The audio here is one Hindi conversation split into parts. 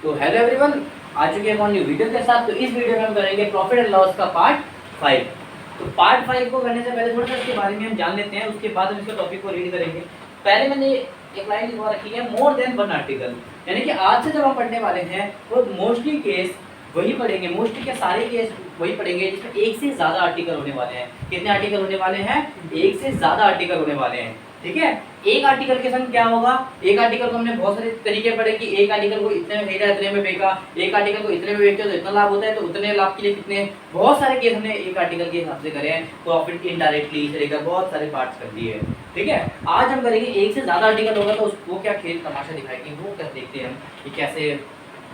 तो हेलो एवरीवन, आ चुके हैं न्यू वीडियो के साथ। तो इस वीडियो में हम करेंगे प्रॉफिट एंड लॉस का पार्ट 5। तो पार्ट 5 को करने से पहले थोड़ा सा इसके बारे में हम जान लेते हैं, उसके बाद हम इसके टॉपिक को रीड करेंगे। पहले मैंने एक लाइन लिखवा रखी है, मोर देन वन आर्टिकल, यानी कि आज से जब हम पढ़ने वाले हैं वो मोस्टली केस वही पढ़ेंगे, मोस्टली के सारे केस वही पढ़ेंगे जिसमें एक से ज़्यादा आर्टिकल होने वाले हैं। कितने आर्टिकल होने वाले हैं? एक से ज़्यादा आर्टिकल होने वाले हैं। ठीक है, एक आर्टिकल के संग क्या होगा? एक आर्टिकल को हमने बहुत सारे तरीके पढ़े कि एक आर्टिकल को इतने में खरीदा इतने में बेचा, एक आर्टिकल को इतने में बेचते हो तो इतना लाभ होता है, तो उतने लाभ के लिए कितने, बहुत सारे केस हमने एक आर्टिकल के हिसाब से करे हैं। प्रॉफिट इनडायरेक्टली से लेकर बहुत सारे पार्ट्स कर दिए हैं। ठीक है, आज हम करेंगे एक से ज़्यादा आर्टिकल होगा तो उसको क्या खेल तमाशा दिखाएंगे, वो कर देखते हैं हम कि कैसे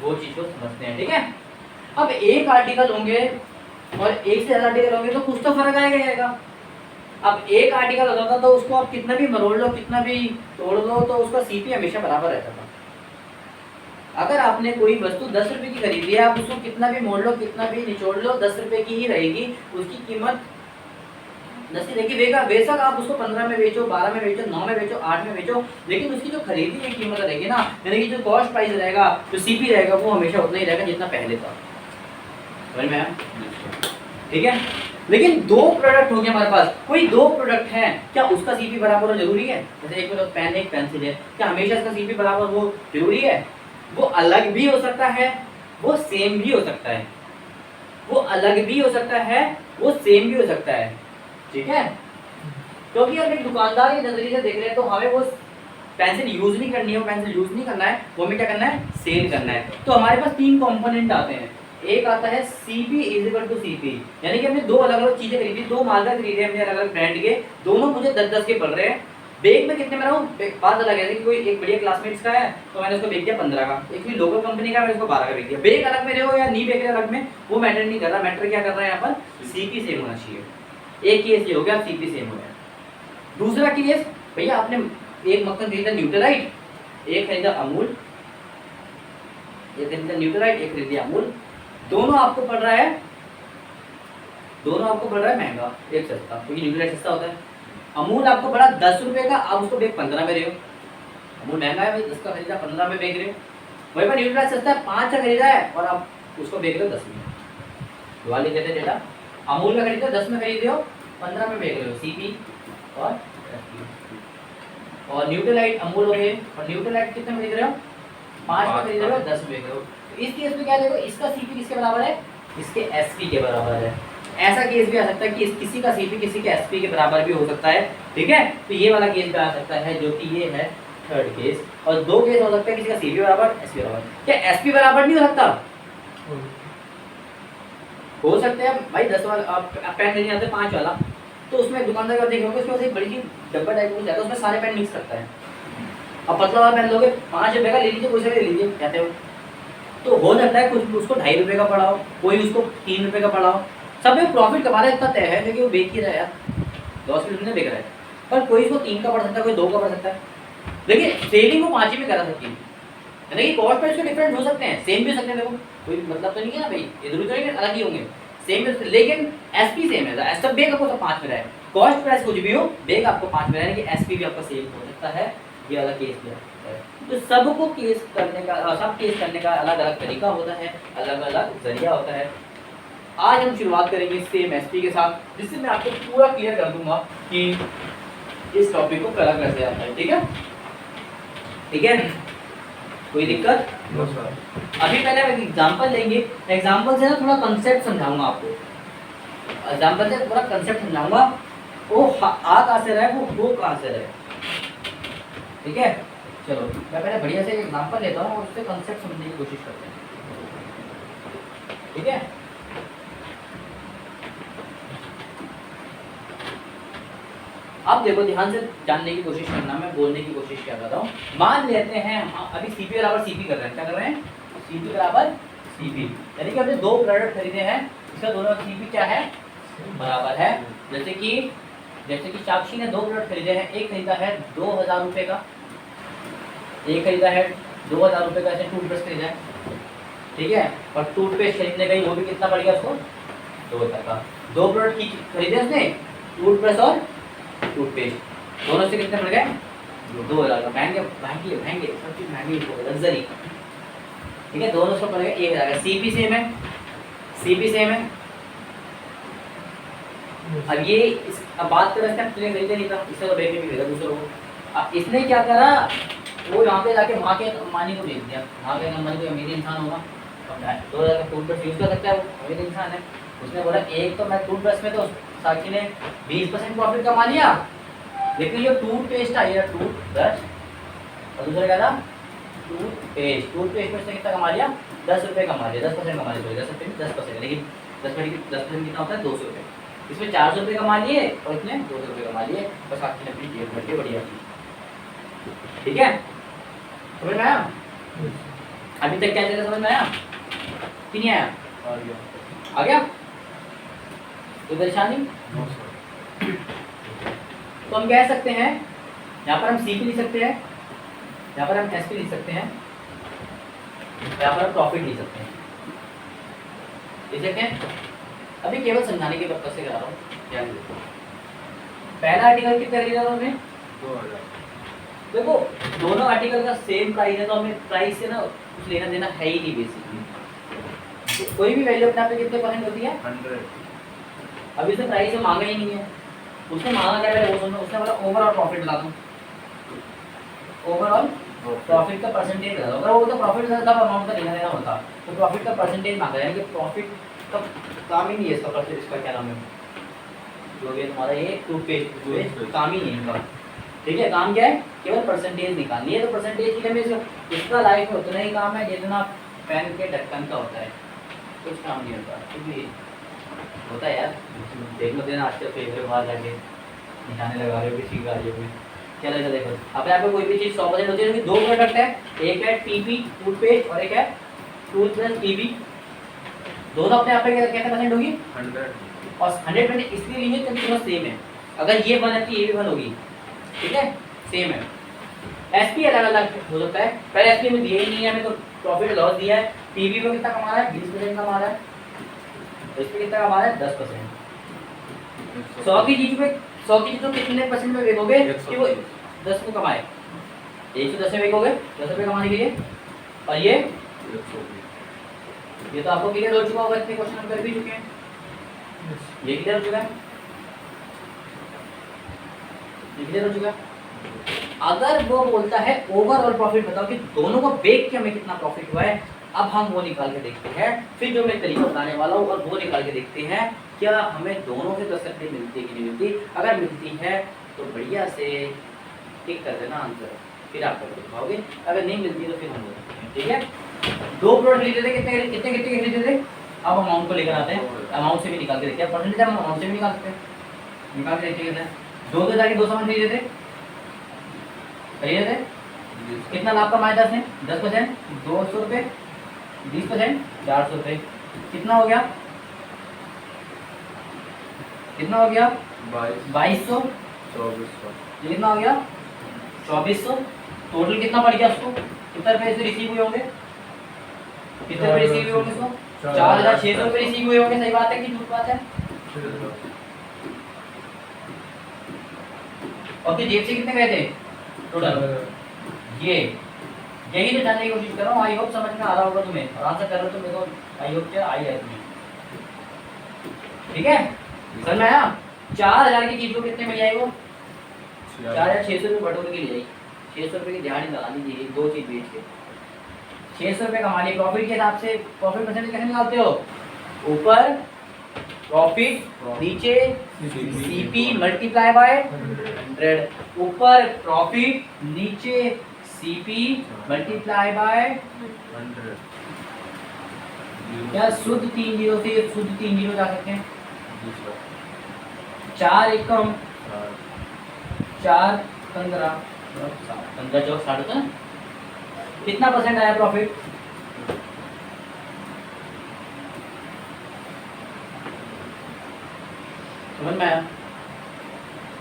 वो चीज़ को समझते हैं। ठीक है, अब एक आर्टिकल होंगे और एक से ज़्यादा आर्टिकल होंगे तो कुछ तो फर्क आएगा। अब एक आर्टिकल होता था तो उसको आप कितना भी मरोड़ लो, कितना भी तोड़ लो, तो उसका सीपी हमेशा बराबर रहता था। अगर आपने कोई वस्तु 10 रुपए की खरीदी है, आप उसको कितना भी मोड़ लो, कितना भी निचोड़ लो, 10 रुपए की ही रहेगी। उसकी कीमत 10 ही रहेगी। बेशक आप उसको 15 में बेचो, 12 में बेचो, 9 में बेचो, 8 में बेचो, लेकिन उसकी जो खरीदी की कीमत रहेगी ना, यानी कि जो कॉस्ट प्राइस रहेगा, जो सीपी रहेगा, वो हमेशा उतना ही रहेगा जितना पहले था। समझ में आया? ठीक है, लेकिन दो प्रोडक्ट हो गए हमारे पास, कोई दो प्रोडक्ट है, क्या उसका सीपी बराबर हो जरूरी है? जैसे एक पेन एक पेंसिल है, क्या हमेशा इसका सीपी बराबर हो जरूरी है? वो अलग भी हो सकता है, वो सेम भी हो सकता है। वो अलग भी हो सकता है, वो सेम भी हो सकता है। ठीक है, क्योंकि हम एक दुकानदार के नजरिए से देख रहे हैं तो हमें वो पेंसिल यूज नहीं करनी है, वो पेंसिल यूज नहीं करना है, वो हमें क्या करना है? सेल करना है। तो हमारे पास तीन कंपोनेंट आते हैं। एक आता है CP इक्वल टू CP, यानी कि हमने दो अलग अलग चीजें खरीदी, दो मार्कर खरीदे हमने अलग अलग ब्रांड के, दोनों मुझे 10-10 के पड़ रहे हैं। बेग में कितने में रहा हूँ, बात अलग है कि कोई एक बढ़िया क्लासमेट्स का है तो मैंने उसको बेच दिया 15 का, एक भी लोकल कंपनी का मैंने उसको 12 का बेच दिया। बेग अलग में रहे हो या नहीं बेच रहे अलग में, वो मैटर नहीं कर रहा। मैटर क्या कर रहा है यहाँ पर? CP सेम होना चाहिए। एक केस ये हो गया, CP सेम हो गया। दूसरा केस, भैया आपने एक मक्खन खरीदा न्यूट्रालाइट, एक खरीदा अमूल, एक खरीदा न्यूट्रालाइट, एक खरीदा अमूल, दोनों आपको पड़ रहा है महंगा, एक सस्ता, क्योंकि न्यूट्रालाइट सस्ता होता है। अमूल आपको पड़ा 10 रुपए का, आप उसको बेच 15 में रहे हो। अमूल महंगा है भाई, 10 का खरीदा 15 में बेच रहे हो। वही पर न्यूट्रालाइट सस्ता है, 5 का खरीदा है और आप उसको बेच रहे हो 10 में। दिवाली कहते हैं डेटा, अमूल का खरीदे 10 में खरीदे हो, 15 में बेच रहे हो। CP और न्यूट्रालाइट अमूल हो गए, और न्यूट्रालाइट कितने में खरीद रहे हो? 5 में खरीद रहे हो, 10 में बेच रहे हो। इस केस में क्या देखो, इसका CP किसके बराबर है? इसके SP के बराबर है। ऐसा केस भी आ सकता है कि किसी का CP किसी के SP के बराबर भी हो सकता है। ठीक है, तो ये वाला केस भी आ सकता है, जो कि ये है थर्ड केस। और दो केस हो सकता है, किसी का CP बराबर, SP बराबर। क्या SP बराबर नहीं हो सकता? हो सकते हैं भाई। 10 वाला आप पेन नहीं आते, 5 वाला, तो उसमें दुकानदार का देखोगे उसके पास एक बड़ी सी डब्बा टाइप हो जाता है, उसमें सारे पेन मिक्स करता है। अब पतला वाला पेन लोगे, 5 रुपए का ले लीजिए, कोई से भी ले लीजिए, कहते हो तो हो सकता है कुछ उसको 2.5 रुपए का पड़ा हो, कोई उसको 3 रुपए का पड़ा हो। सब में प्रॉफिट कमा रहा है, इतना तय है, लेकिन वो बेच ही रहा है यार, लॉस की नहीं बेच रहा है। पर कोई इसको 3 का पड़ सकता है, कोई 2 का पड़ सकता है, लेकिन सेलिंग वो 5 ही में करा सकती है। यानी कि कॉस्ट प्राइस के डिफरेंट हो सकते हैं, सेम भी हो सकते हैं। देखो कोई मतलब तो नहीं है ना भाई, ये जरूरी तो नहीं अलग ही होंगे, सेम भी, लेकिन SP सेम है। सब बेग आपको सब 5 में रहा है, कॉस्ट प्राइस कुछ भी हो, बेग आपको 5 में रहा है, कि SP भी आपका सेम हो सकता है। ये वाला केस भी है। तो सबको केस करने का, सब केस करने का अलग अलग तरीका होता है, अलग अलग जरिया होता है। आज हम शुरुआत करेंगे सेम SP के साथ, जिससे मैं आपको पूरा क्लियर कर दूंगा कि इस टॉपिक को करा कैसे आता है। ठीक है, ठीक है, कोई दिक्कत? अभी पहले हम एग्जांपल लेंगे, एग्जांपल से ना थोड़ा कंसेप्ट समझाऊंगा आपको। एग्जांपल से पूरा कंसेप्ट समझाऊंगा, वो आ कहाँ से रहा है, वो कहाँ से रहा है। ठीक है, चलो मैं पहले बढ़िया से एग्जांपल लेता हूँ और उससे कंसेप्ट समझने की कोशिश करते हैं। ठीक है, अब देखो ध्यान से जानने की कोशिश करना, मैं बोलने की कोशिश कर रहा हूँ। मान लेते हैं अभी CP बराबर CP कर रहे हैं, क्या कर रहे हैं? CP बराबर CP, यानी कि हमने दो प्रोडक्ट खरीदे हैं, इसका दोनों का CP क्या है? बराबर है। जैसे कि साक्षी ने दो प्रोडक्ट खरीदे हैं, एक खरीदा है 2000 रुपये का, एक खरीदा है 2000 रुपये का, ऐसे टूथब्रश खरीदा है। ठीक है, और टूथपेस्ट खरीदने गई, वो भी कितना पड़ गया उसको? 2000 का। दो प्रोडक्ट की खरीदे उसने, टूथब्रश और टूथपेस्ट, दोनों से कितने पड़ गए? 2000 का। महंगे महंगी महंगे, सब चीज़ महंगी, लग्जरी। ठीक है, दोनों उसका पड़ेगा 1000 का। सीपी सेम है, सीपी सेम है। अब ये अब बात कर रहे हैं तुझे खरीदे नहीं था, इससे तो बेटे भी खरीदा दूसरों को। अब इसने क्या करा, वो यहाँ पे जाके माँ के मानी को भेज दिया। माँ के नंबर कोई अमीर इंसान होगा, 2000 का टूथब्रश यूज़ कर सकता है, वो अमीर इंसान है। उसने बोला एक तो मैं टूथब्रश में तो साक्षी ने 20% प्रॉफिट कमा लिया, लेकिन जो टूथपेस्ट आई है टूथब्रश, और दूसरा क्या था टूथपेस्ट, टूथपेस्ट में उसने कितना कमा लिया, 10 रुपये कमा लिया, 10% कमा लिया, 10% 10%, लेकिन 10% कितना होता है 200 रुपये। इसमें 400 रुपये कमा लिए और इसने 200 रुपये कमा लिए, बस साक्षी ने अपनी जेब भर के बढ़िया की। ठीक है, समझ में आया? अभी तक क्या चल समझ में आया कि नहीं आया? आ गया? कोई परेशानी? तो हम कह सकते हैं यहाँ पर हम सी पी लिख सकते हैं, यहाँ पर हम एस पी लिख सकते हैं, यहाँ पर हम प्रॉफिट लिख सकते हैं। लिख सकते हैं? अभी केवल समझाने के पर्पज से करा रहा हूँ। क्या पहला आर्टिकल कितना खरीदा था हमने? 2000। देखो दोनों आर्टिकल का सेम प्राइस है, तो हमें प्राइस से ना कुछ लेना देना है ही नहीं बेसिकली। तो कोई भी वैल्यू अपने आप पे कितने परसेंट होती है? 100। अभी उसने प्राइस से मांगा ही नहीं है, उसने मांगा क्या है वो सुनो, उसने बोला ओवरऑल प्रॉफिट बता दो, ओवरऑल प्रॉफिट का परसेंटेज बता दो। अगर वो तो प्रॉफिट तब अमाउंट का लेना देना होता, तो प्रॉफिट का परसेंटेज मांगा, यानी कि प्रॉफिट का काम ही नहीं है इसका, परसेंटेज इसका क्या नाम है जो भी तुम्हारा ये टूथपेस्ट काम ही नहीं है इनका। ठीक है, काम क्या है? केवल परसेंटेज निकालनी है। तो परसेंटेज के लिए इसका लाइफ में उतना ही काम है जितना पेन के ढक्कन का होता है, कुछ काम नहीं होता। क्योंकि होता है यार, देख लो देना आज फेवरेट बाहर जाके निशाने लगा रहे हो किसी गाड़ियों में, क्या लगता देखो अपने आप में कोई भी चीज़ 100% होती है। दो प्रोडक्ट है, एक है टीपी टूथपेस्ट और एक है टूथब्रश टीपी, दोनों अपने आप में कितने परसेंट होगी? 100। और 100% इसलिए ली है क्योंकि दोनों सेम है। अगर ये 1 है तो ये भी 1 होगी, ठीक है, सेम है। एसपी अलग अलग हो सकता है, पहले एसपी में दिया ही नहीं है हमें, तो प्रॉफिट लॉस दिया है। पीवी में कितना कमा रहा है? 20% कमा रहा है, एसपी कितना कमा रहा है? 10%। 100 की चीज पे 100 की चीज तो कितने परसेंट में बेचोगे कि वो 10 को कमाए? 110 में बेचोगे 10 रुपये कमाने के लिए। और ये तो आपको क्लियर हो चुका होगा, इतने क्वेश्चन हम कर भी चुके हैं, ये क्लियर हो चुका है, ये क्लियर हो चुका है। अगर वो बोलता है ओवरऑल प्रॉफिट बताओ कि दोनों को बेच के हमें कितना प्रॉफिट हुआ है, अब हम वो निकाल के देखते हैं। फिर जो मैं तरीका बताने वाला हूँ और वो निकाल के देखते हैं क्या हमें दोनों से 10% मिलती है कि नहीं मिलती। अगर मिलती है तो बढ़िया से टिक कर देना आंसर, फिर आप कर पाओगे। अगर नहीं मिलती तो फिर हम बोलते हैं। ठीक है, दो प्रोडक्ट खरीदे थे, कितने कितने कितने खरीदे थे? अब अमाउंट को लेकर आते हैं, अमाउंट से भी निकाल के देखते हैं, परसेंटेज हम अमाउंट से भी निकाल सकते हैं, निकाल के देखते हैं। 2 सामान खरीदे थे, खरीदे थे, कितना लाभ कमाया था उसने? 10%, 200 रुपये, 20%, 400 रुपये, कितना हो गया? कितना हो गया? 2200, 2400, ये कितना हो गया? 2400। टोटल कितना पड़ गया उसको? कितने रुपये से रिसीव हुए होंगे? कितने रुपये रिसीव हुए होंगे उसको? 4600 रुपये रिसीव हुए होंगे। सही बात है कि झूठ बात है? और फिर जेब से कितने गए थे टोटल? ये यही तो जानने की कोशिश कर रहा हूँ। आई होप समझ में आ रहा होगा तुम्हें, और आंसर कर रहे हो तो मेरे को आई होप क्या आई है तुम्हें। ठीक है, समझ में आया? 4000 की चीज को कितने में आई वो? 4600 रुपये बटोर के लिए आई। 600 रुपये की दिहाड़ी लगा लीजिए, दो चीज बेच के 600 रुपये कमा लिए। प्रॉफिट के हिसाब से प्रॉफिट परसेंटेज कैसे निकालते हो? ऊपर प्रॉफिट, नीचे सीपी मल्टीप्लाई बाय 100। ऊपर प्रॉफिट, नीचे सीपी मल्टीप्लाई बाय 100। क्या शुद्ध 3 जीरो से शुद्ध 3 जीरो जा सकते हैं? 4 एकम 4 15 15 चौक 60 होता है। कितना परसेंट आया प्रॉफिट? समझ में आया?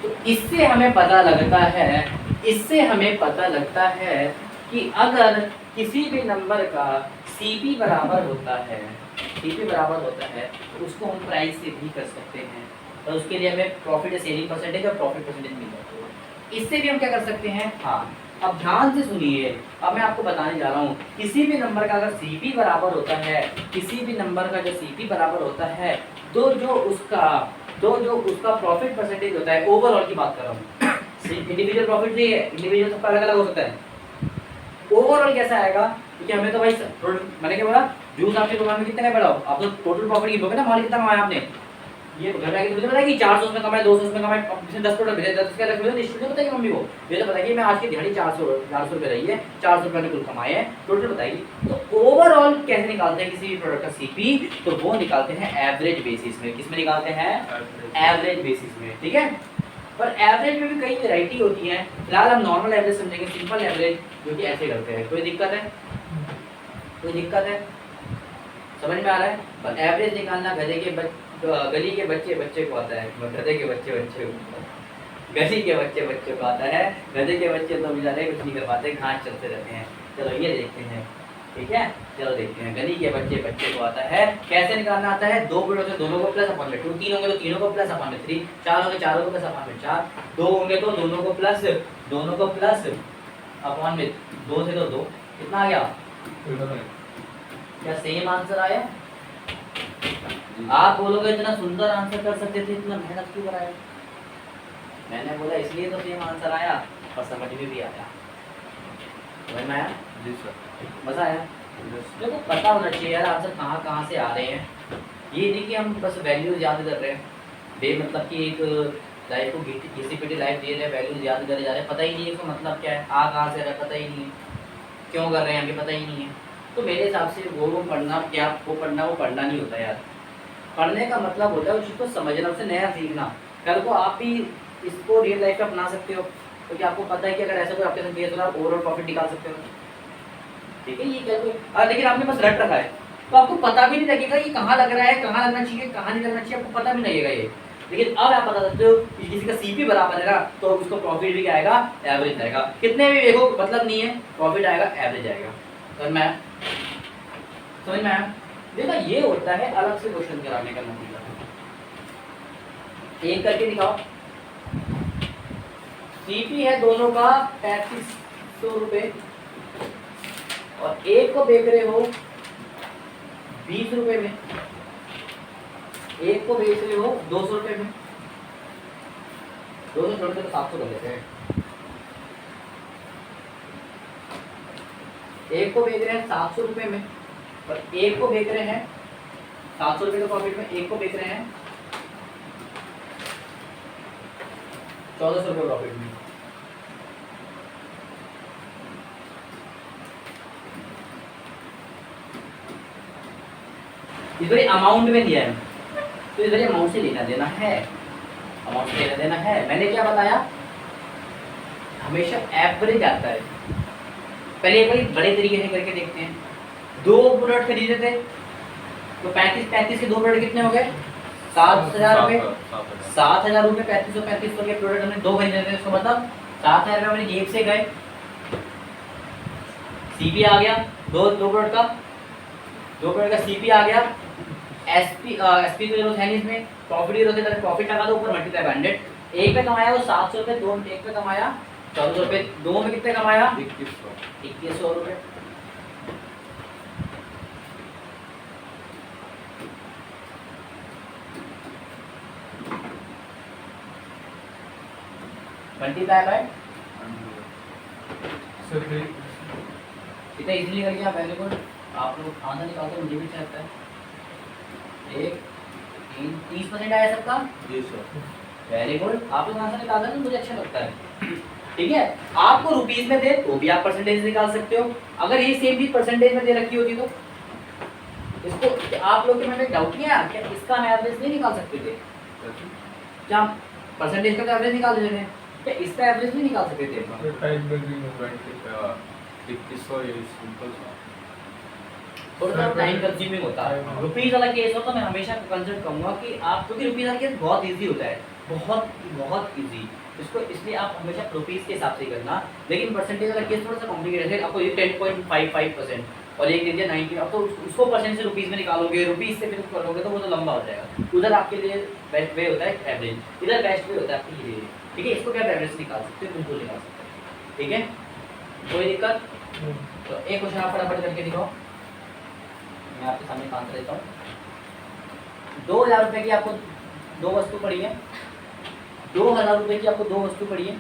तो इससे हमें पता लगता है, इससे हमें पता लगता है कि अगर किसी भी नंबर का सीपी बराबर होता है, सीपी बराबर होता है तो उसको हम प्राइस से भी कर सकते हैं, और उसके लिए हमें प्रॉफिट सेलिंग परसेंटेज और प्रॉफिट परसेंटेज मिल जाती है। इससे भी हम क्या कर सकते हैं? हाँ, अब ध्यान से सुनिए, अब मैं आपको बताने जा रहा हूँ, किसी भी नंबर का अगर सीपी बराबर होता है, किसी भी नंबर का जो सीपी बराबर होता है, तो जो उसका प्रॉफिट परसेंटेज होता है, ओवरऑल की बात कर रहा हूँ, इंडिविजुअल प्रॉफिट नहीं है, इंडिविजुअल सबका अलग अलग हो सकता है, ओवरऑल कैसा आएगा, क्योंकि हमें तो भाई मैंने क्या बोला, जूस आपके दुकान में कितने का पड़ा हो, आप तो टोटल प्रॉफिट गिनोगे ना, माल कितना कमाया आपने, ये घर जाके मुझे पता है कि 400 में कमाया, 200 में कमाया, इसने 10 प्रोडक्ट भेजे, 10 का रख लिया, निश्चित पता है कि मम्मी को ये तो पता है कि मैं आज की दिहाड़ी 400 रुपए रही है, 400 रुपए ने कुल कमाए हैं, टोटल बताइए। तो ओवरऑल कैसे निकालते हैं किसी भी प्रोडक्ट का सीपी, तो वो निकालते हैं एवरेज बेसिस में, किस में निकालते हैं, एवरेज बेसिस में, ठीक है। पर एवरेज में भी कई वैरायटी होती है, फिलहाल हम नॉर्मल एवरेज समझेंगे, सिंपल एवरेज, जो कि ऐसे करते हैं। कोई दिक्कत है, कोई दिक्कत है, समझ में आ रहा है। पर एवरेज निकालना गली के बच्चे को आता है, गधे के बच्चे गली के बच्चे को आता है, गधे के बच्चे तो बेचारे कुछ नहीं कर पाते, घास चलते रहते हैं। चलो ये देखते हैं, ठीक है, चलो देखते हैं, गली के बच्चे को आता है, कैसे निकालना आता है, दो पीरियड होते दोनों को प्लस अपॉन में 2, तीन होंगे तो तीनों को प्लस अपॉन में 3, चार होंगे चारों को प्लस अपॉन में 4, दो होंगे तो दोनों को प्लस अपॉन में 2 से तो 2, कितना आ गया, क्या सेम आंसर आया। आप बोलोगे इतना सुंदर आंसर कर सकते थे, इतना मेहनत क्यों कराया, मैंने बोला इसलिए तो सेम आंसर आया और समझ में भी आया, समझ में आया जी सर, मजा आया। देखो पता होना चाहिए यार आंसर कहाँ से आ रहे हैं, ये नहीं कि हम बस वैल्यूज याद कर रहे हैं, मतलब कि एक लाइफ को घिसी पिटी लाइफ दे रहे हैं, वैल्यूज याद करे जा रहे हैं, पता ही नहीं है इसका मतलब क्या है, आ कहाँ से रहा है पता ही नहीं है, क्यों कर रहे हैं हमें पता ही नहीं है। तो मेरे हिसाब से वो पढ़ना क्या, वो पढ़ना नहीं होता यार, पढ़ने का मतलब होता है उस चीज़ को समझना, उससे नया सीखना। कल को आप भी इसको रियल लाइफ में अपना सकते हो, क्योंकि आपको पता है कि अगर ऐसा कोई आपके साथ केस हो आप ओवरऑल प्रॉफिट निकाल सकते हो, ठीक है। ये क्या कोई लेकिन आपने बस रट रखा है तो आपको पता भी नहीं लगेगा ये कहाँ लग रहा है, कहाँ लगना चाहिए, कहाँ नहीं लगना चाहिए, आपको पता भी नहीं लगेगा ये। लेकिन अब आप बता सकते हो कि किसी का सीपी बराबर है ना, तो उसको प्रॉफिट भी क्या आएगा, एवरेज आएगा, कितने भी देखो मतलब नहीं है, प्रॉफिट आएगा एवरेज आएगा। समझ में आया। देखा ये होता है अलग से क्वेश्चन कराने का नतीजा, एक करके दिखाओ। सीपी है दोनों का 3500 रुपए और एक को बेच रहे हो 20 रुपए में, एक को बेच रहे हो 200 रुपए में, 200 छोड़ के तो 700 कर लेते हैं, एक को बेच रहे हैं 700 रुपए में और एक को बेच रहे हैं 700 रुपए के प्रॉफिट में, एक को बेच रहे हैं 1400 रुपए प्रॉफिट में। इस बार अमाउंट में दिया है तो इस बार अमाउंट से लेना देना है, अमाउंट से लेना देना है। मैंने क्या बताया, हमेशा एवरेज आता है। पहले एक बार बड़े तरीके से करके देखते हैं, 2 प्रोडक्ट खरीदे थे तो 35 के 2 प्रोडक्ट कितने हो गए, 7000 रुपए, 7000 रुपए 3500 के प्रोडक्ट हमने 2 खरीदे थे, इसका मतलब 7000 रुपए अपनी जेब से गए, सीपी आ गया, दो प्रोडक्ट का सीपी आ गया, एसपी तो जरूरत है नहीं इसमें, प्रॉफिट की जरूरत है, प्रॉफिट लगा दो ऊपर मल्टीप्लाई बाय 100, एक पे कमाया वो 700 रुपए, दो एक पे कमाया 1400 रुपए, दो में कितने कमाया 2100 रुपए। मल्टीप्लाई बाय इतना इजीली कर लिया, वेरी गुड। आप लोग आंसर निकालते मुझे भी अच्छा लगता है। 30% आया सबका, जी सर, वेरी गुड। आप लोग आंसर निकालते हैं मुझे अच्छा लगता है, ठीक है। आपको रुपीस में दे तो भी आप परसेंटेज निकाल सकते हो, अगर ये सेम भी परसेंटेज में दे रखी होती तो इसको आप लोग के मन में डाउट नहीं आया क्या इसका हम एवरेज नहीं निकाल सकते थे, क्या परसेंटेज का एवरेज निकाल देते हैं, क्या इसका एवरेज नहीं निकाल सकते थे। थोड़ा टाइम कंज्यूमिंग होता है। रुपीज वाला केस हो तो मैं हमेशा कंसल्ट करूंगा कि आप, क्योंकि रुपीज वाला केस बहुत इजी होता है, बहुत इजी, इसको इसलिए आप हमेशा रुपीज के हिसाब से ही करना। लेकिन परसेंटेज वाला केस थोड़ा सा कॉम्प्लिकेटेड है, आपको ये 10.55% और एक दे दिया 90, अब तो उसको परसेंट से रुपीज में निकालोगे, रुपीज से फिर करोगे तो वो तो लंबा हो जाएगा। उधर आपके लिए बेस्ट वे होता है एवरेज, इधर बेस्ट वे होता है आपके लिए, ठीक है। इसको क्या एवरेज निकाल सकते हो, बिल्कुल निकाल सकते हैं, ठीक है। कोई दिक्कत? तो एक क्वेश्चन आप फटाफट करके दिखाओ, मैं आपके सामने आंसर देता हूँ। 2000 रुपये की आपको दो वस्तु पड़ी है, 2000 रुपये की आपको दो वस्तु पड़ी है,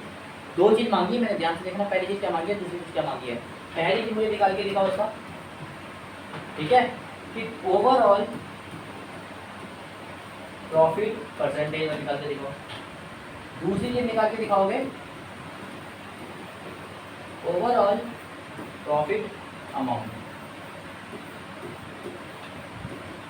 दो चीज़ मांगी है, मैंने ध्यान से देखना, पहली चीज़ क्या मांगी है, दूसरी चीज़ क्या मांगी है। पहली चीज़ मुझे निकाल के दिखाओ उसका, ठीक है, कि ओवरऑल प्रॉफिट परसेंटेज निकाल के दिखाओ। दूसरी चीज़ निकाल के दिखाओगे ओवरऑल प्रॉफिट अमाउंट।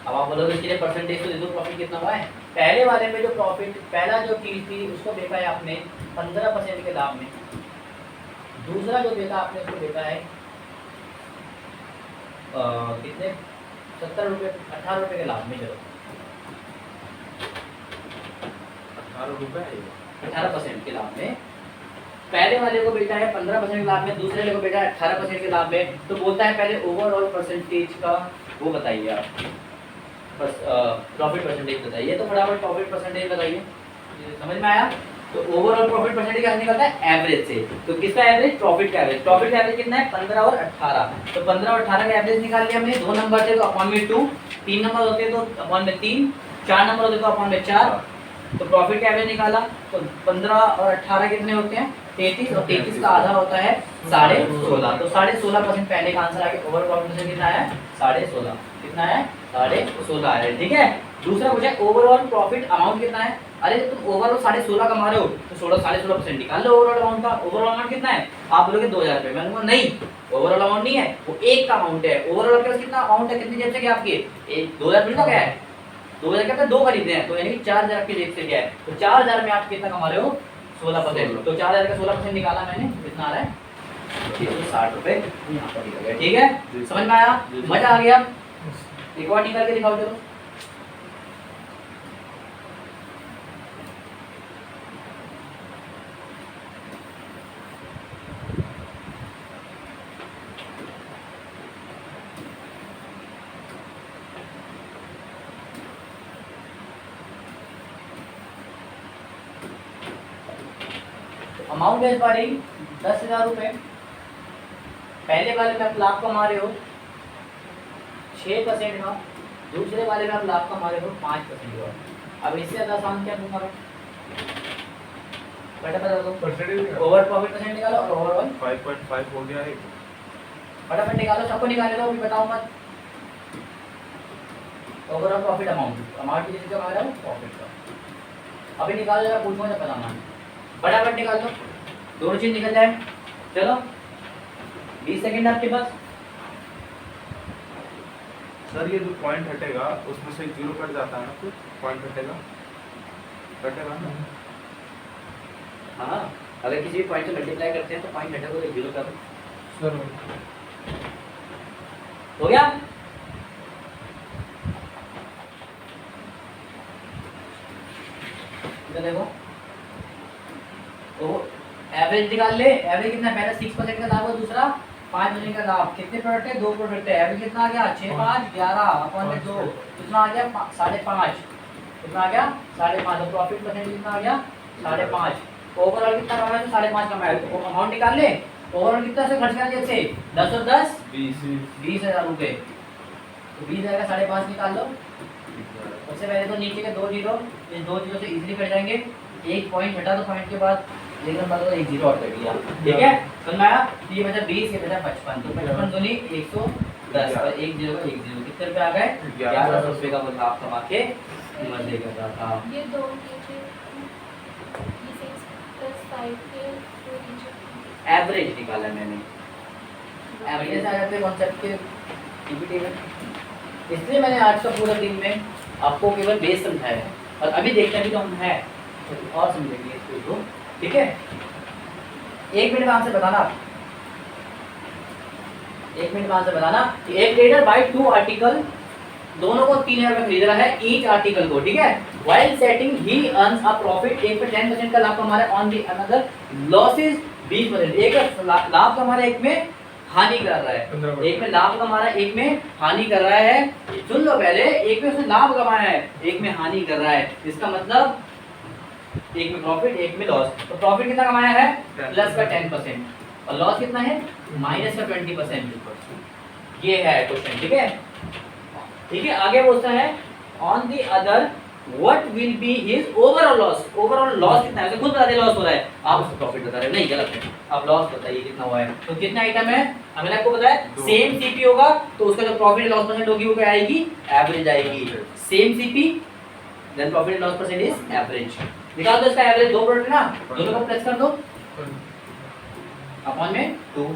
अब आप बोलोगे इसके लिए परसेंटेज तो दे दो, प्रॉफिट कितना हुआ है। पहले वाले में जो प्रॉफिट, पहला जो चीज थी उसको देखा है आपने 15% के लाभ में, दूसरा जो देखा आपने उसको देखा है कितने 70 रुपये 18 रुपये के लाभ में। चलो 18% के लाभ में, पहले वाले को बेटा है 15% के लाभ में, दूसरे वाले को बेटा है 18% के लाभ में। तो बोलता है पहले ओवरऑल परसेंटेज का वो बताइए आप, प्रॉफिट परसेंटेज बताइए। तो फटाफट प्रॉफिट परसेंटेज बताइए, समझ में आया। तो ओवरऑल प्रॉफिट परसेंटेज कैसे निकलता है, एवरेज से। तो किसका एवरेज, प्रॉफिट का एवरेज। प्रॉफिट का एवरेज कितना है 15 और 18, तो 15 और 18 का एवरेज निकाल लिया हमने। 2 नंबर थे तो अपॉन में 2, 3 नंबर होते तो अपॉन में 3, 4 नंबर होते तो अपॉन में 4। तो प्रॉफिट का एवरेज निकाला, तो 15 और 18 कितने होते हैं 33, और 33 का आधा होता है 16.5। तो 16.5% पहले का आंसर आ गया। ओवरऑल प्रॉफिट कितना है 16.5, कितना है 16.5 है, ठीक है। दूसरा पूछा ओवरऑल प्रॉफिट अमाउंट कितना है। अरे तुम ओवरऑल 16.5 कमा रहे हो तो 16.5% निकाल लो ओवरऑल अमाउंट का। ओवरऑल अमाउंट कितना है, आप बोलोगे 2000 रुपये, मैं बोलूँगा नहीं ओवरऑल अमाउंट नहीं है, वो एक का अमाउंट है। ओवरऑल आपके पास कितना अमाउंट है, कितनी जेब से गया आपके, 2000 रुपये क्या है, 2000 के अंदर 2 खरीदे हैं, तो यानी कि 4000 आपकी जेब से गया है। तो 4000 में आप कितना कमा रहे हो 16%। तो 4000 का 16% निकाला मैंने, कितना आ रहा है 360 रुपये यहाँ पर निकल गया, ठीक है। समझ में आया, मजा आ गया। एक और निकाल के दिखाओ चलो। अमाउंट है इस बार 10,000 रुपये। पहले वाले में आप लाभ कमा रहे हो 6% का, दूसरे वाले में आप लाभ कमा रहे हो 5% का। अब इससे ज़्यादा आसान क्या दूंगा मैं, फटाफट बता दो। ओवर प्रॉफिट परसेंट निकालो और ओवरऑल 5.5 हो गया है। फटाफट निकालो, सबको निकाले दो, अभी बताओ मत। ओवरऑल प्रॉफिट अमाउंट की जगह कमा रहा हूँ प्रॉफिट का। अभी निकाल लो, पूछूंगा जब बताना, फटाफट निकाल लो, दोनों चीज निकल जाए। चलो 20 सेकंड आपके पास। सर ये जो पॉइंट हटेगा उसमें से 0 कट जाता है ना, फिर पॉइंट कटेगा ना। हाँ, अगर किसी भी पॉइंट से मल्टीप्लाई करते हैं तो पॉइंट हटेगा तो 0 कर सर हो गया। देखो तो एवरेज निकाल ले। एवरेज कितना, पहला 6% का लाभ और दूसरा 5% का लाभ। कितने प्रोडक्ट है, 2 प्रोडक्ट है। एवरेज कितना आ गया 6, 5, 11 अपॉन में 2, कितना आ गया 5.5, कितना आ गया 5.5। तो प्रॉफिट परसेंटेज कितना आ गया 5.5। ओवरऑल कितना कमाया तो 5.5 कमाया। तो अमाउंट निकाल ले, ओवरऑल कितना से खर्च करना जैसे 10 और 10 20,000 रुपये। तो 20,000 का 5.5 निकाल लो। सबसे पहले तो नीचे के 2 जीरो, इन 2 जीरो से इजीली कट जाएंगे। एक पॉइंट हटा तो पॉइंट के बाद लेकिन मतलब एक जीरो और कर दिया, ठीक है। समझ में आया। ये बचा 20, ये बचा 55, तो 55 दूनी 110 और एक जीरो का 1 जीरो, कितने रुपए आ गए 1100 रुपये का वो लाभ कमा के मजे कर रहा था। ये 2 नीचे, ये 6 + 5 के 2 नीचे। एवरेज निकाला मैंने, एवरेज आ जाते कॉन्सेप्ट के पीपीटी में। इसलिए मैंने आज का पूरा दिन में आपको केवल बेस समझाया है, और अभी देखते हैं कि तो हम है तो और समझेंगे इसको, ठीक है। 1 मिनट में आंसर बताना, 1 मिनट में आंसर बताना कि एक ट्रेडर बाय 2 आर्टिकल, दोनों को 3,000 रुपये खरीद रहा है ईच आर्टिकल को, ठीक है। व्हाइल सेटिंग ही अर्न्स अ प्रॉफिट, एक पे 10% का लाभ कमा रहा है, ऑन दी अनदर लॉसेस 20%। एक लाभ कमा रहा है, एक में हानि कर रहा है। एक में लाभ कमा रहा है, एक में हानि कर रहा है। सुन लो पहले, एक में उसने लाभ कमाया है, एक में हानि कर रहा है। इसका मतलब एक में प्रॉफिट, एक में लॉस। तो प्रॉफिट कितना कमाया है प्लस का 10%, और लॉस कितना है माइनस का 20%। ये है क्वेश्चन, ठीक है। ठीक है, आगे बोलता है on the other what will be his overall loss. Overall loss कितना है, खुद बता दे लॉस हो रहा है, आप उसको प्रॉफिट बता रहे हो, नहीं गलत है। आप लॉस बताइए कितना हुआ है। तो कितना आइटम है हमें आपको पता है, सेम सीपी होगा तो उसका जो प्रॉफिट लॉस परसेंट होगी वो क्या आएगी, एवरेज आएगी। Same CP then profit loss percent is average. निकाल दो इसका एवरेज, दो प्रोडक्ट ना, दोनों को प्लस कर दो अपॉन में 2।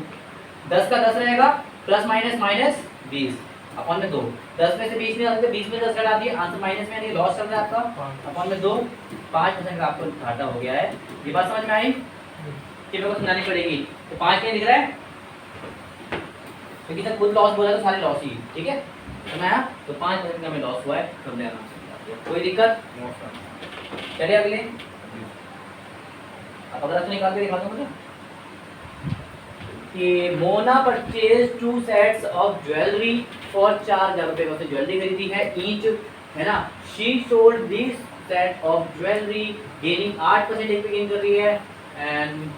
10 का 10 रहेगा, प्लस माइनस माइनस 20 अपॉन में 2। 10 में से 20 में जाते 20 में 10 घटा दिए, आंसर माइनस में, यानी लॉस चल रहा है आपका अपॉन में 2। 5% का आपको घाटा हो गया है। ये बात समझ में आई कि मेरे को समझानी पड़ेगी। तो 5 क्या दिख रहा है, क्योंकि जब खुद लॉस बोला तो सारे लॉस ही, ठीक है समझाया। तो 5% का हमें लॉस हुआ है, हमने आराम से निकाल दिया, कोई दिक्कत। चलिए अगले, आप अगर निकाल के दिखा दो मुझे कि Mona purchase 2 sets of jewellery for 4000 रुपए का, उसने ज्वेलरी खरीदी है ईच, है ना। She sold this set of jewellery gaining 8% एक पे गेन कर रही है and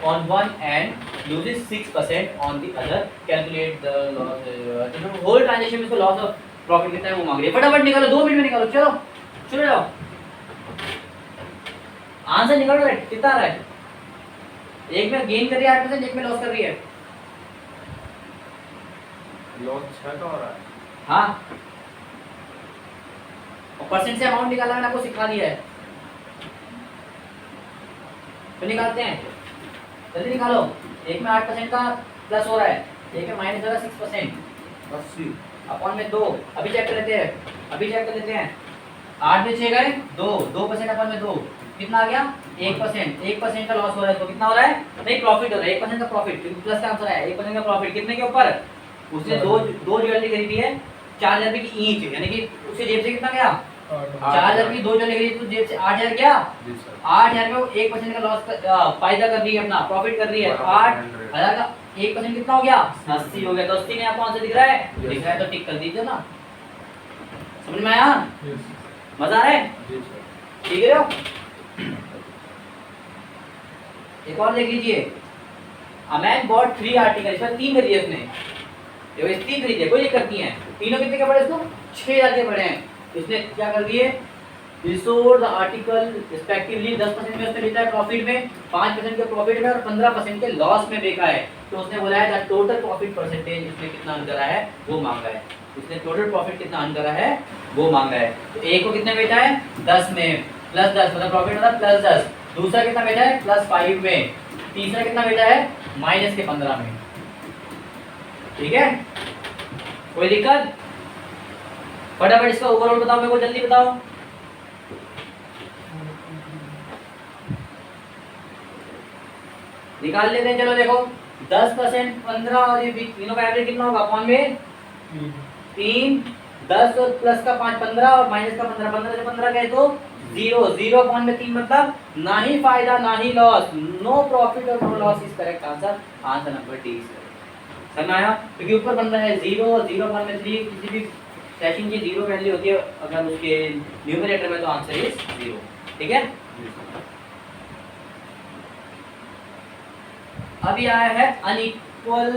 on one and loses 6% on the other. Calculate the loss, whole transaction में इसको लॉस ऑफ प्रॉफिट कितना है वो मांग रही है। फटाफट निकालो, 2 मिनट में निकालो, चलो शुरू जाओ। आंसर निकाल रहे कितना आ रहा है, एक में गेन कर रही है 8%, एक में लॉस कर रही है। लॉस 6 का हो रहा है। हाँ, और परसेंट से अमाउंट निकालना मैंने आपको सिखा दिया है, तो निकालते हैं, जल्दी निकालो। एक में 8% का प्लस हो रहा है, एक में माइनस हो रहा है 6%, 80 अपॉन में 2। अभी चेक कर लेते हैं, अभी चेक कर लेते हैं। 8 में 6 गए 2, 2% अपॉन में 2 कितना आ गया 1%। 1% का लॉस हो रहा है तो कितना हो रहा है, नहीं प्रॉफिट हो रहा है 1% का प्रॉफिट, क्योंकि प्लस का आंसर है 1% का प्रॉफिट। कितने के ऊपर, उसने दो ज्वेलरी खरीदी है 4000 रुपए की ईच, यानी कि उसके जेब से कितना गया 4000 की 2 ज्वेलरी खरीदी तो जेब से 8000 गया। 8000 में 1% का लॉस फायदा कर रही है, अपना प्रॉफिट कर रही है। 8000 का 1% कितना हो गया 80 हो गया। तो 80 में आपको आंसर दिख रहा है, दिख रहा है तो टिक कर दीजिए ना। समझ में आया, मजा आ रहा है, ठीक है। एक और देख लीजिए, अ मैन बॉट 3 आर्टिकल, इसमें 3 खरीदे उसने, ये 3 खरीदे, कोई दिक्कत नहीं है। तीनों कितने के पड़े इसको 6000 के पड़े हैं। इसने क्या कर दिए, रिसोल्ड द आर्टिकल रिस्पेक्टिवली 10% में उसने बेचा है प्रॉफिट में, 5% के प्रॉफिट में और 15% के लॉस में बेचा है। तो उसने बोला है द टोटल प्रॉफिट परसेंटेज इसने कितना अर्न करा है वो मांगा है। उसने टोटल प्रॉफिट कितना अर्न करा है वो मांगा है। तो एक को कितने बेचा है 10 में, प्लस 10 मतलब प्रॉफिट होता है प्लस 10। दूसरा कितना बेचा है प्लस 5 में। तीसरा कितना बेचा है माइनस के 15 में। ठीक है, कोई दिक्कत। फटाफट इसका ओवरऑल बताओ मेरे को, जल्दी बताओ। निकाल लेते हैं, चलो देखो 10%, 15 और ये तीनों का एवरेज कितना होगा अपॉन में 3, 10 और प्लस का 5 15 और माइनस का 15, 15 से 15 गए तो 0, 0 अपॉन में 3 मतलब ना ही फायदा ना ही लॉस, नो प्रॉफिट और no loss is correct answer. Answer number D is correct. समझ आया, क्योंकि ऊपर बन रहा है 0, 0 अपॉन में 3, किसी भी सेशन की 0 वैल्यू होती है अगर उसके न्यूमरेटर में तो आंसर इज 0। ठीक है, अभी आया है अनइक्वल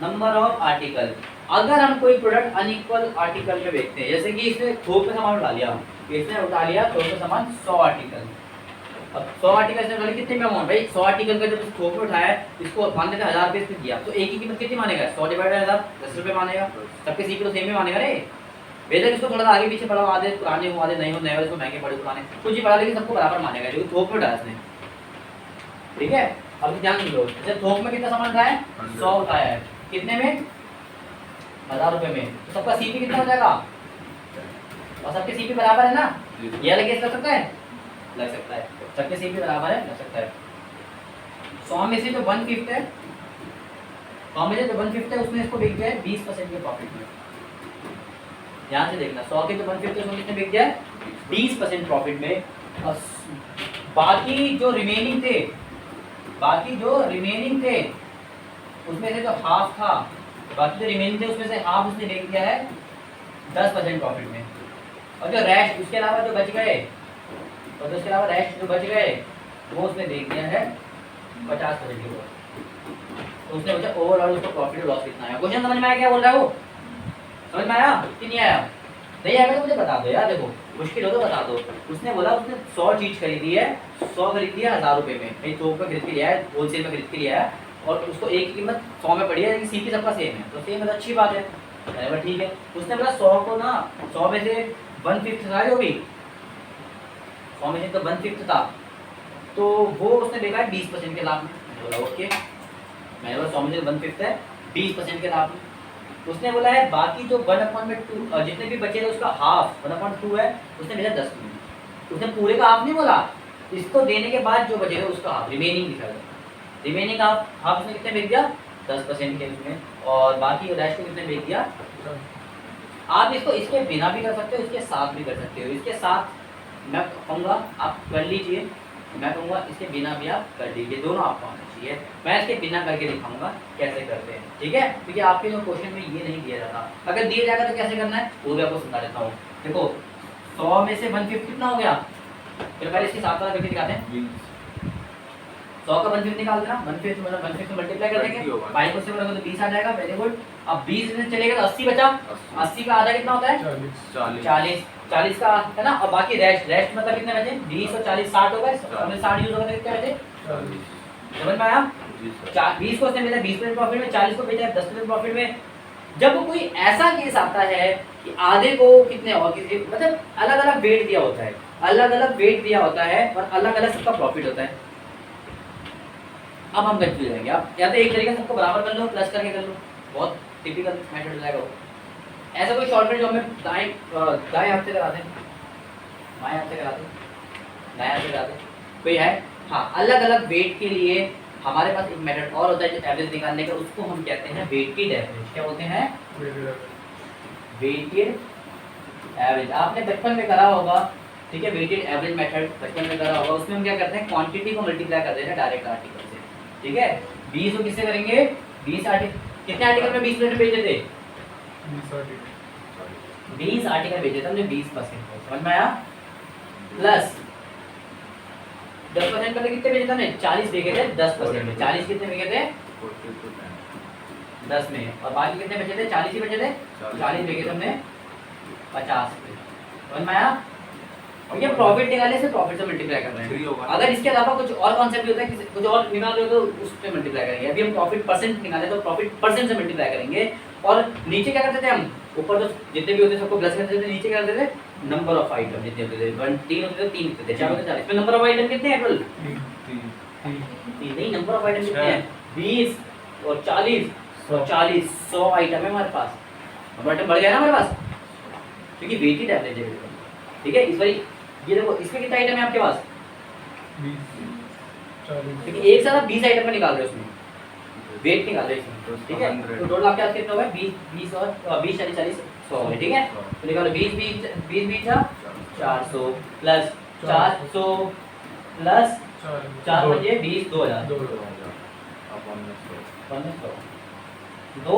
नंबर ऑफ आर्टिकल। अगर हम कोई प्रोडक्ट अनइक्वल आर्टिकल में बेचते हैं, जैसे कि इसने थोक में सामान उठा लिया, इसने उठा लिया थोक में सामान 100 आर्टिकल। अब 100 आर्टिकल इसने उठा लिया, कितने में अमाउंट भाई 100 आर्टिकल का जब इस थोक में उठाया इसको मान लेते हैं 1000 रुपये इसने दिया, तो एक की कीमत कितनी मानेगा 100 डिवाइडेड 1000, 10 रुपये मानेगा। सबके सीपी तो सेम ही मानेगा रे। बेहतर इसको थोड़ा आगे पीछे पड़ा, आधे पुराने हो आधे नए हो, नए वाले इसको महंगे पड़े पुराने, कुछ ही पड़ा, लेकिन सबको बराबर मानेगा जो थोक में उठाया इसने। ठीक है, अब ध्यान दो, जैसे थोक में कितना सामान उठाया है 100 उठाया है, कितने में 1000 रुपए में, तो सबका सीपी कितना हो जाएगा, और सबके सीपी बराबर है ना, ये अलग केस लग सकता है, लग सकता है, सबके सीपी बराबर है, लग सकता है। 100 में से जो 1/5 है, 100 में से जो 1/5 है उसने इसको बेच दिया है 20% के प्रॉफिट में। ध्यान से देखना, 100 के जो 1/5 है उसने कितने बेच दिया है 20% प्रॉफिट में, और बाकी जो रिमेनिंग थे उसमें से जो हाफ था, बाकी जो रिमेनिंग थे उसमें से हाफ उसने बेच दिया है 10% प्रॉफिट में, और जो रेस्ट उसके अलावा जो बच गए, और उसके अलावा रेस्ट जो बच गए वो उसने बेच दिया है 50% के ऊपर। तो उसने पूछा ओवरऑल उसको प्रॉफिट और लॉस कितना आया। क्वेश्चन समझ में आया क्या बोल रहा है वो? समझ में आया कि नहीं आया? नहीं आएगा तो मुझे बता दो यार, देखो मुश्किल हो तो बता दो। उसने बोला उसने 100 चीज खरीदी है, 100 खरीदी है 1000 रुपए में, कहीं थोक में खरीद के लिया है, होलसेल में खरीद के लिया है, और उसको एक की कीमत 100 में पड़ी है, लेकिन सीपी सबका सेम है, तो सेम है तो अच्छी बात है। मैंने बोला ठीक है। उसने बोला 100 को ना 100 में से 1/5 था जो भी 100 में से तो 1/5 था, तो वो उसने देखा है 20% के लाभ में। मैंने बोला ओके। मैंने बोला 100 में से 1/5 है 20% के लाभ में। उसने बोला है बाकी जो 1/2 जितने भी बचे थे उसका हाफ 1/2 है, उसने भेजा 10 में। उसने पूरे का हाफ नहीं बोला, इसको देने के बाद जो बचे थे उसका हाफ रिमेनिंग लिखा था। रिमेनिंग हाफ उसने कितने भेज दिया 10% के उसमें, और बाकी रेस्ट को कितने भेज दिया। आप इसको इसके बिना भी कर सकते हो, इसके साथ भी कर सकते हो। इसके साथ मैं कहूँगा आप कर लीजिए, मैं कहूँगा इसके बिना भी आप कर लीजिए, दोनों आपको आना चाहिए। मैं इसके बिना करके दिखाऊंगा कैसे करते हैं, ठीक है? क्योंकि आपके जो क्वेश्चन में ये नहीं दिया जाता, अगर दिया जाएगा तो कैसे करना है वो भी आपको समझा देता हूँ। देखो 100 में से 1/5 कितना हो गया, फिर पहले इसके साथ वाला करके दिखाते हैं। 100 का 1/5 निकाल देना, 1/5 मतलब 1/5 से मल्टीप्लाई कर देंगे, 5 को से करोगे तो 20 आ जाएगा, वेरी गुड। अब 20 में चलेगा तो 80 बचा, 80 का आधा कितना होता है 40 का है ना, और बाकी रेस्ट मतलब कितने बचे 20 और 40 60 हो गए, हमने 60 यूज होगा तो कितने बचे 40। समझ में आया? 20 को उसने बेचा 20% प्रॉफिट में, 40 को बेचा 10% प्रॉफिट में। जब कोई ऐसा केस आता है कि आधे को कितने और किसी मतलब अलग अलग वेट दिया होता है, अलग अलग वेट दिया होता है और अलग अलग सबका प्रॉफिट होता है, अब हम कंफ्यूज रहेंगे। आप या तो एक तरीके से सबको बराबर कर लो, प्लस करके कर लो, बहुत टिपिकल मेथड हो जाएगा वो। ऐसा कोई शॉर्टकट जो हमें दाएं हाथ से कराते हैं, बाएं हाथ से कराते हैं, दाएं हाथ से कराते हैं, कोई है? हाँ, अलग अलग वेट के लिए हमारे पास एक मेथड और होता है जो एवरेज निकालने का, उसको हम कहते हैं वेटेड एवरेज। क्या बोलते हैं? Weighted average. आपने बचपन में करा होगा, ठीक है, वेटेड एवरेज मेथड बचपन में करा होगा। उसमें हम क्या करते हैं क्वांटिटी को मल्टीप्लाई कर देते हैं डायरेक्ट आर्टिकल से, ठीक है। 20 को किससे करेंगे 20 आर्टिकल, कितने आर्टिकल में 20% भेजे थे 20 आर्टिकल भेजे थे हमने 20%, समझ में आया? प्लस 10% करके कितने भेजे थे हमने 40 भेजे थे 10% में, 40 कितने भेजे थे 10 में, और बाकी कितने बचे थे 40 ही बचे थे, 40 भेजे थे हमने 50 में, समझ में आया? और ये प्रॉफिट निकालने से प्रॉफिट से मल्टीप्लाई कर रहे हैं। अगर इसके अलावा कुछ और कॉन्सेप्ट होता है, कुछ और निकाल रहे हो तो उस पे मल्टीप्लाई करेंगे। अभी हम प्रॉफिट परसेंट निकाले तो प्रॉफिट परसेंट से मल्टीप्लाई करेंगे। और नीचे क्या करते थे हम, ऊपर तो जितने भी होते सबको प्लस करते थे, नीचे क्या करते थे नंबर ऑफ आइटम जितने होते थे 3 होते थे 3 होते थे 4 होते थे 40 में नंबर ऑफ आइटम कितने हैं टोटल 3 नहीं, नंबर ऑफ आइटम कितने हैं 20 और 40 और 40 100 आइटम है हमारे पास, नंबर आइटम बढ़ गया ना हमारे पास क्योंकि वेटेड एवरेज है, ठीक है। इस बार ये देखो इसमें कितने आइटम है आपके पास 20 क्योंकि एक साथ आप 20 आइटम का निकाल रहे हो, उसमें वेट निकाल रहे हो इसमें, ठीक है। तो टोटल आपके पास कितना होगा 20 और 20 40 40 100 है, ठीक है। तो निकालो 20 400 प्लस 400 प्लस 4 बजे 20 2000 2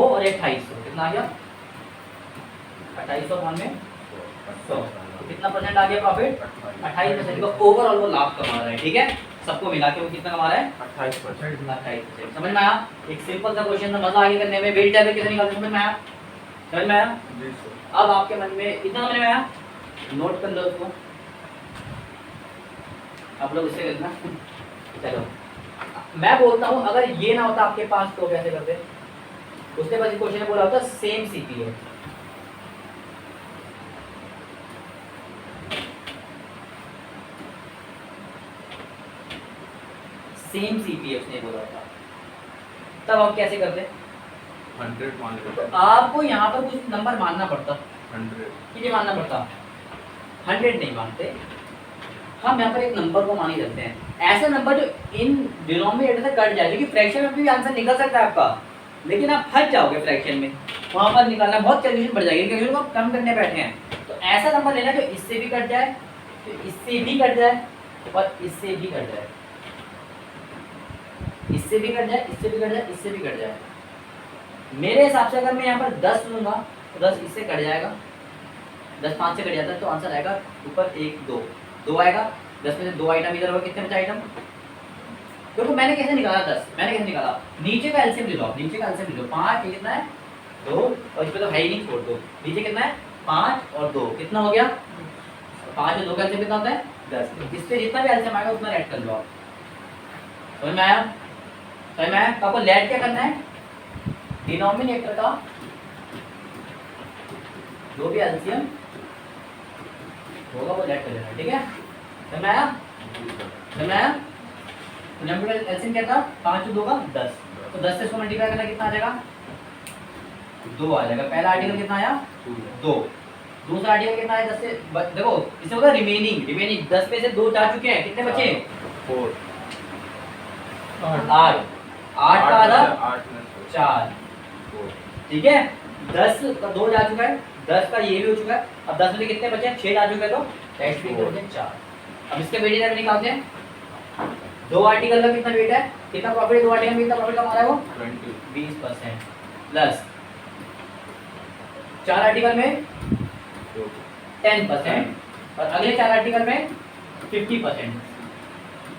और 2800 कितना आ गया 2800 में 100, कितना परसेंट आ गया प्रॉफिट 28% का ओवरऑल वो लाभ कमा रहा है, ठीक है। सबको मिला के वो कितना कमा रहा है 28%। समझ में आया? एक सिंपल सा क्वेश्चन था, मजा आगे करने में। वेट टेबल कैसे निकालते समझ में आया? समझ में आया? अब आपके मन में इतना समझ में आया, नोट कर लो उसको आप लोग, इससे करना। चलो मैं बोलता हूँ अगर ये ना होता आपके पास तो कैसे करते? उसके बाद क्वेश्चन बोला होता सेम सीपी है, सेम सीपी है उसने बोला था, तब आप कैसे करते 100 मान लेते तो हैं। आपको यहाँ पर कुछ नंबर मानना पड़ता 100 कितने मानना पड़ता 100 नहीं मानते हम, यहाँ पर एक नंबर को मान ही रखते हैं, ऐसा नंबर जो इन डिनोमिनेटर से कट जाए, क्योंकि फ्रैक्शन में भी आंसर निकल सकता है आपका, लेकिन आप फंस जाओगे फ्रैक्शन में, वहाँ पर निकालना बहुत कैलकुलेशन बढ़ जाएगी, कैलकुलेशन को आप कम करने बैठे हैं। तो ऐसा नंबर लेना जो इससे भी कट जाए, तो इससे भी कट जाए और इससे भी कट जाए, इससे भी कट जाए, इससे भी कट जाए, इससे भी कट जाए। मेरे हिसाब से अगर मैं यहाँ पर 10 लूँगा तो 10 इससे कट जाएगा, 10 5 से कट जाता है तो आंसर आएगा ऊपर 1 2 आएगा, 10 में से 2 आइटम इधर होगा, कितने बचे आइटम देखो मैंने कैसे निकाला 10, मैंने कैसे निकाला, नीचे का एलसीएम ले लो, नीचे का एलसीएम ले लो, 5 ये कितना है 2 और इस पे तो है ही नहीं, छोड़ दो, नीचे कितना है 5 और 2 कितना हो गया, 5 और 2 का एलसीएम कितना होता है 10, इस पे जितना भी एलसीएम आएगा उतना ऐड कर लो आप। समझ में आया, समझ में आया। तो आपको लेट क्या करना है, डिनोमिनेटर का जो भी एलसीएम होगा वो लेट कर लेना, ठीक है। समझ में आया, समझ में आया। नंबर एलसीएम क्या था 5 और 2 का 10, तो 10 से इसको मल्टीप्लाई करना कितना आ जाएगा 2 आ जाएगा। पहला आर्टिकल कितना आया 2, दूसरा आर्टिकल कितना आया 10 से देखो इससे होगा रिमेनिंग 10 में से 2 जा चुके हैं, कितने बचे 4 8 8 का आधा 8 में 4, 4 ठीक है। 10 का 2 जा चुका है, 10 का ये भी हो चुका है, अब 10 में से कितने बचे 6 जा चुके हैं, तो एक्स भी बचे 4। अब इसके वेटेज निकालते हैं, 2 आर्टिकल का कितना वेट है, कितना प्रॉफिट है 2 आर्टिकल में, कितना प्रॉफिट कमा रहा है वो 20% प्लस 4 आर्टिकल में 10% और अगले 4 आर्टिकल में 50%।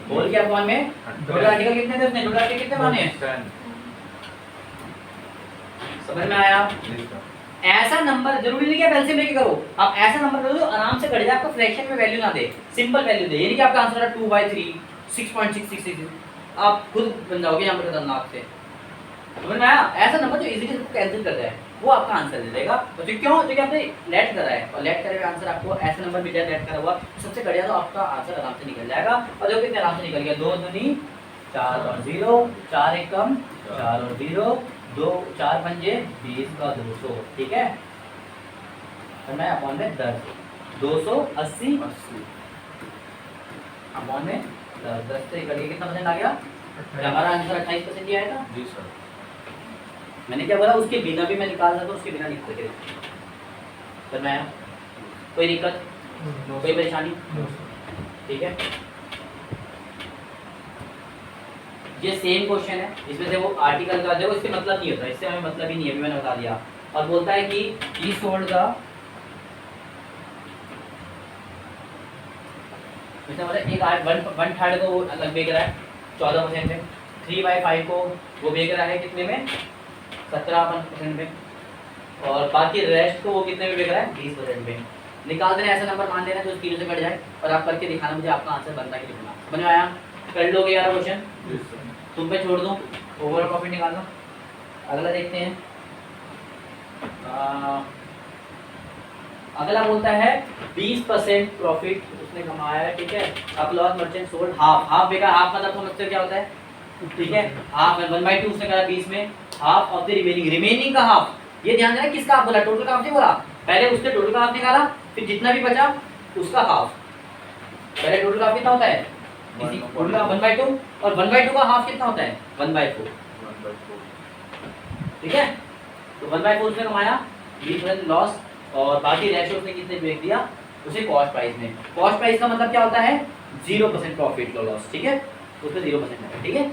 बोल के अपॉन में टोटल आर्टिकल कितने थे उसने, टोटल आर्टिकल कितने माने हैं, समझ में आया। ऐसा नंबर जरूरी नहीं कि आप एलसीएम लेके करो, आप ऐसा नंबर करो जो आराम से कट जाए, आपको फ्रैक्शन में वैल्यू ना दे, सिंपल वैल्यू दे, यानी कि आपका आंसर है 2/3 6.666, आप खुद बन जाओगे यहाँ पर खतरनाक से। समझ में आया, ऐसा नंबर जो इजीली सबको कैंसिल कर जाए वो आपका आंसर दे देगा। तो क्यों, क्योंकि आपने लेट करा है और लेट करे हुए आंसर आपको ऐसा नंबर मिल जाए लेट करा हुआ, सबसे बढ़िया तो आपका आंसर आराम से निकल जाएगा। और जो कितने आराम से निकल गया, 2 दूनी 4 और 0, 4 एक कम 4 और 0, 2 4 पंजे 20 का 200, ठीक है। तो मैं अपॉन में 10 280 अपॉन में 10 से कट के कितना परसेंट आ गया, हमारा आंसर 28% ही आया था। जी सर। मैंने क्या बोला, उसके बिना भी मैं निकाल सकता हूँ, उसके बिना निकल के तो मैं कोई दिक्कत कोई परेशानी, ठीक है। ये सेम क्वेश्चन है, इसमें से वो आर्टिकल का देखो, इससे मतलब नहीं होता, इससे हमें मतलब ही नहीं है, अभी मैंने बता दिया। और बोलता है कि ई सोल्ड का मतलब एक 1/3 को वो अलग बेच रहा है 14% में, 3/5 को वो बेच रहा है कितने में 17% में, और बाकी रेस्ट को वो कितने में बेच रहा है 20% में। निकाल देना, ऐसा नंबर मान देना जो तीनों से कट जाए और आप करके दिखाना मुझे आपका आंसर बनता है कि नहीं। समझ में आया, कर लोगे यार क्वेश्चन, तुम पे छोड़ दूँ, ओवरऑल प्रॉफिट निकालना। अगला देखते हैं, अगला बोलता है 20% प्रॉफिट उसने कमाया है, ठीक है। अपलॉस मर्चेंट सोल्ड हाफ बेकार, हाफ मतलब तो मतलब क्या होता है, ठीक है, हाफ 1/2 उसने कहा 20 में, हाफ ऑफ द रिमेनिंग का हाफ। ये ध्यान देना किसका हाफ बोला, टोटल का हाफ नहीं बोला, पहले उसने टोटल का हाफ निकाला, फिर जितना भी बचा उसका हाफ। पहले टोटल का हाफ कितना होता है, टोटल का 1/2 और 1/2 का हाफ कितना होता है 1/4, ठीक है। तो 1/4 उसने कमाया, 20% लॉस, और बाकी रेशो उसने कितने बेच दिया उसे कॉस्ट प्राइस में। कॉस्ट प्राइस का मतलब क्या होता है 0% प्रॉफिट लॉस, ठीक है, उसमें 0% है, ठीक है।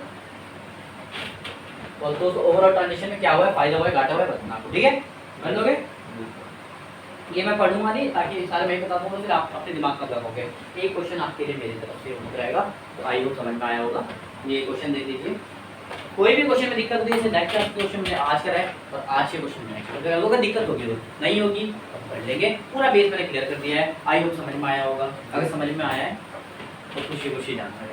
और तो ओवरऑल ट्रांजेक्शन में क्या हुआ है, फायदा हुआ है घाटा हुआ है बताना आपको, ठीक है। कर लोगे, ये मैं पढ़ूंगा नहीं ताकि सारे मैं बता दूंगा, फिर आप अपने दिमाग का लगाओगे। एक क्वेश्चन आपके लिए मेरी तरफ से हो जाएगा, तो आई होप समझ में आया होगा। ये क्वेश्चन देख लीजिए, कोई भी क्वेश्चन में दिक्कत होती है, जैसे नेक्स्ट क्वेश्चन मैंने आज कराया और आज के क्वेश्चन में अगर दिक्कत होगी तो नहीं होगी तो पढ़ लेंगे। पूरा बेस मैंने क्लियर कर दिया है, आई होप समझ में आया होगा। अगर समझ में आया है तो खुशी खुशी जाना है।